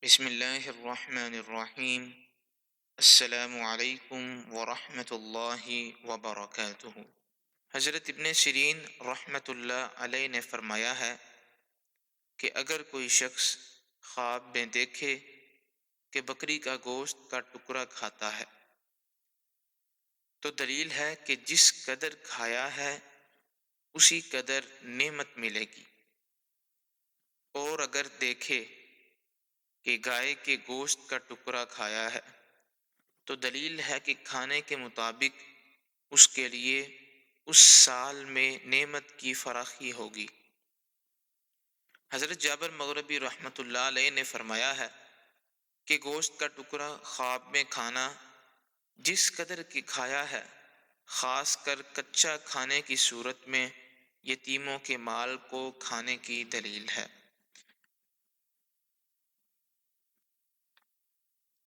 بسم اللہ الرحمن الرحیم۔ السلام علیکم ورحمۃ اللہ وبرکاتہ۔ حضرت ابن سیرین رحمۃ اللہ علیہ نے فرمایا ہے کہ اگر کوئی شخص خواب میں دیکھے کہ بکری کا گوشت کا ٹکڑا کھاتا ہے تو دلیل ہے کہ جس قدر کھایا ہے اسی قدر نعمت ملے گی، اور اگر دیکھے کہ گائے کے گوشت کا ٹکڑا کھایا ہے تو دلیل ہے کہ کھانے کے مطابق اس کے لیے اس سال میں نعمت کی فراخی ہوگی۔ حضرت جابر مغربی رحمۃ اللہ علیہ نے فرمایا ہے کہ گوشت کا ٹکڑا خواب میں کھانا جس قدر کی کھایا ہے، خاص کر کچا کھانے کی صورت میں، یتیموں کے مال کو کھانے کی دلیل ہے۔